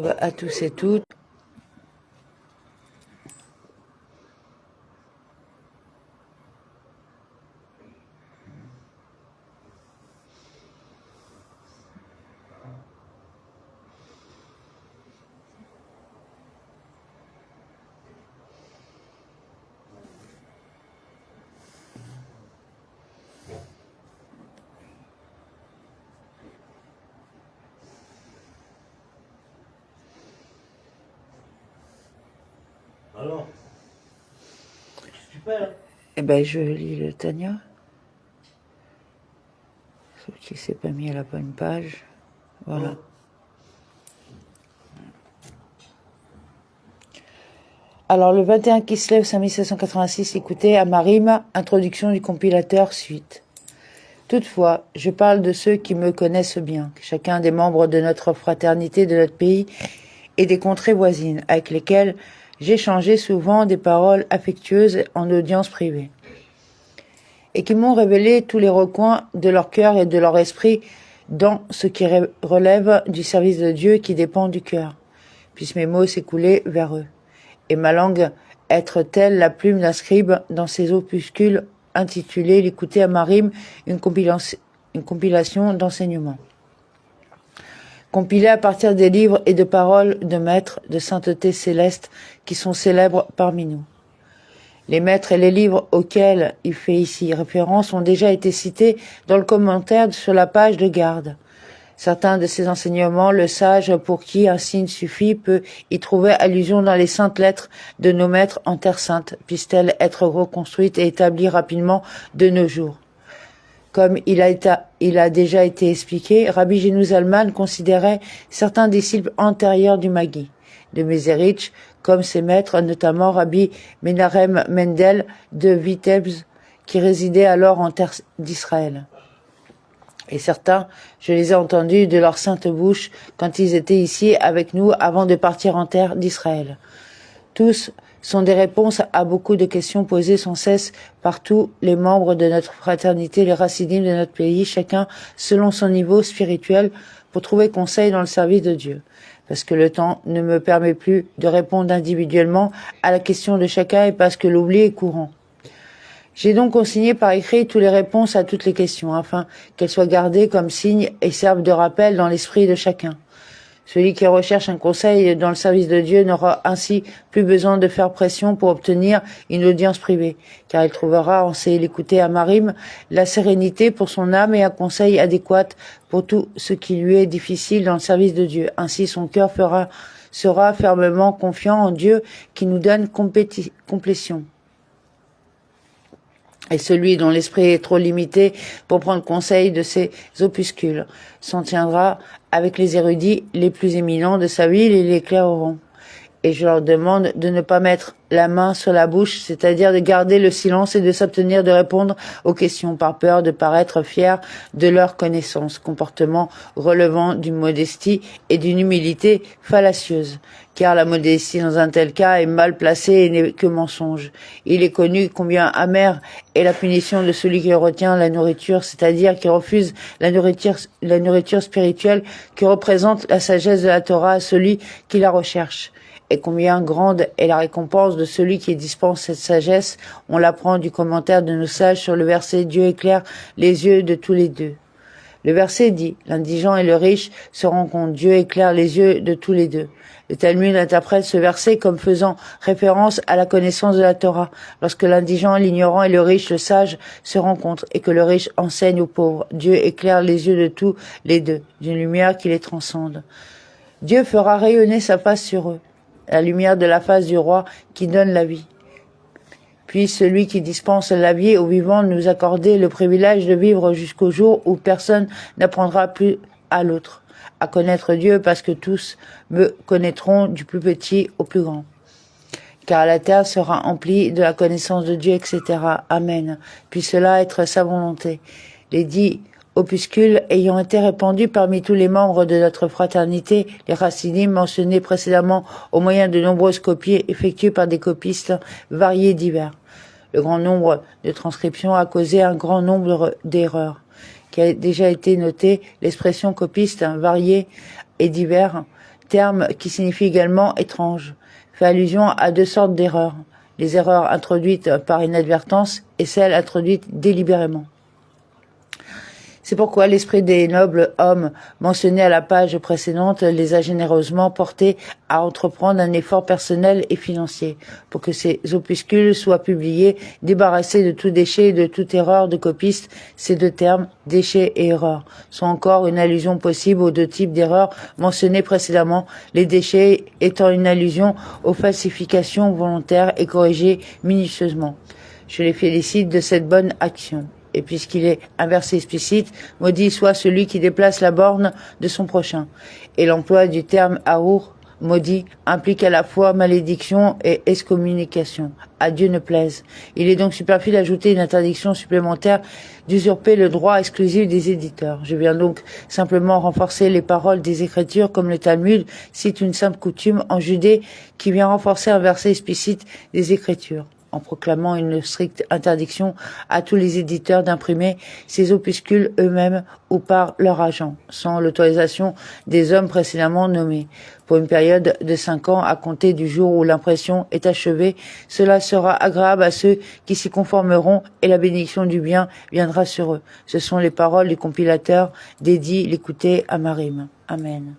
À tous et toutes. Alors, tu fais là? Eh ben, je lis le Tania. Sauf qu'il s'est pas mis à la bonne page. Voilà. Alors, le 21 Kislev 5786, écoutez, Amarim, introduction du compilateur, suite. Toutefois, je parle de ceux qui me connaissent bien, chacun des membres de notre fraternité de notre pays et des contrées voisines, avec lesquels j'échangeais souvent des paroles affectueuses en audience privée, et qui m'ont révélé tous les recoins de leur cœur et de leur esprit dans ce qui relève du service de Dieu qui dépend du cœur. Puissent mes mots s'écouler vers eux, et ma langue être telle la plume d'un scribe dans ses opuscules intitulés l'écouter à ma rime, une compilation d'enseignements. Compilés à partir des livres et de paroles de maîtres de sainteté céleste qui sont célèbres parmi nous. Les maîtres et les livres auxquels il fait ici référence ont déjà été cités dans le commentaire sur la page de garde. Certains de ces enseignements, le sage pour qui un signe suffit peut y trouver allusion dans les saintes lettres de nos maîtres en terre sainte, puissent-elles être reconstruites et établies rapidement de nos jours. Comme il a déjà été expliqué, Rabbi Génou Zalman considérait certains disciples antérieurs du Magui, de Mézérich, comme ses maîtres, notamment Rabbi Menachem Mendel de Vitebsk, qui résidait alors en terre d'Israël. Et certains, je les ai entendus de leur sainte bouche quand ils étaient ici avec nous avant de partir en terre d'Israël. Tous sont des réponses à beaucoup de questions posées sans cesse par tous les membres de notre fraternité, les racidim de notre pays, chacun selon son niveau spirituel, pour trouver conseil dans le service de Dieu. Parce que le temps ne me permet plus de répondre individuellement à la question de chacun et parce que l'oubli est courant. J'ai donc consigné par écrit toutes les réponses à toutes les questions, afin qu'elles soient gardées comme signes et servent de rappel dans l'esprit de chacun. Celui qui recherche un conseil dans le service de Dieu n'aura ainsi plus besoin de faire pression pour obtenir une audience privée, car il trouvera en l'écouter à Marim la sérénité pour son âme et un conseil adéquat pour tout ce qui lui est difficile dans le service de Dieu. Ainsi son cœur sera fermement confiant en Dieu qui nous donne complétion. Et celui dont l'esprit est trop limité pour prendre conseil de ces opuscules s'en tiendra avec les érudits les plus éminents de sa ville et l'éclaireront. Et je leur demande de ne pas mettre la main sur la bouche, c'est-à-dire de garder le silence et de s'abstenir de répondre aux questions par peur de paraître fiers de leur connaissance, comportement relevant d'une modestie et d'une humilité fallacieuse. Car la modestie dans un tel cas est mal placée et n'est que mensonge. Il est connu combien amère est la punition de celui qui retient la nourriture, c'est-à-dire qui refuse la nourriture spirituelle qui représente la sagesse de la Torah à celui qui la recherche. Et combien grande est la récompense de celui qui dispense cette sagesse, on l'apprend du commentaire de nos sages sur le verset « Dieu éclaire les yeux de tous les deux ». Le verset dit « L'indigent et le riche se rencontrent, Dieu éclaire les yeux de tous les deux ». Le Talmud interprète ce verset comme faisant référence à la connaissance de la Torah, lorsque l'indigent, l'ignorant et le riche, le sage, se rencontrent et que le riche enseigne aux pauvres. Dieu éclaire les yeux de tous les deux, d'une lumière qui les transcende. Dieu fera rayonner sa face sur eux, la lumière de la face du roi qui donne la vie. Puis celui qui dispense la vie aux vivants nous accorder le privilège de vivre jusqu'au jour où personne n'apprendra plus à l'autre à connaître Dieu, parce que tous me connaîtront du plus petit au plus grand. Car la terre sera emplie de la connaissance de Dieu, etc. Amen. Puis cela être sa volonté. Les 10 opuscules ayant été répandus parmi tous les membres de notre fraternité, les racidim mentionnés précédemment au moyen de nombreuses copies effectuées par des copistes variés divers. Le grand nombre de transcriptions a causé un grand nombre d'erreurs, qui a déjà été noté. L'expression copiste variée et divers terme qui signifie également étrange, fait allusion à deux sortes d'erreurs. Les erreurs introduites par inadvertance et celles introduites délibérément. C'est pourquoi l'esprit des nobles hommes mentionnés à la page précédente les a généreusement portés à entreprendre un effort personnel et financier pour que ces opuscules soient publiés, débarrassés de tout déchet et de toute erreur de copiste. Ces deux termes, déchet et erreur, sont encore une allusion possible aux deux types d'erreurs mentionnés précédemment, les déchets étant une allusion aux falsifications volontaires et corrigées minutieusement. Je les félicite de cette bonne action. Et puisqu'il est un verset explicite, maudit soit celui qui déplace la borne de son prochain. Et l'emploi du terme aour, maudit, implique à la fois malédiction et excommunication. À Dieu ne plaise. Il est donc superflu d'ajouter une interdiction supplémentaire d'usurper le droit exclusif des éditeurs. Je viens donc simplement renforcer les paroles des Écritures comme le Talmud cite une simple coutume en Judée qui vient renforcer un verset explicite des Écritures, en proclamant une stricte interdiction à tous les éditeurs d'imprimer ces opuscules eux-mêmes ou par leur agent, sans l'autorisation des hommes précédemment nommés. Pour une période de 5 ans à compter du jour où l'impression est achevée, cela sera agréable à ceux qui s'y conformeront et la bénédiction du bien viendra sur eux. Ce sont les paroles du compilateur, dédié l'écouter à Marim. Amen.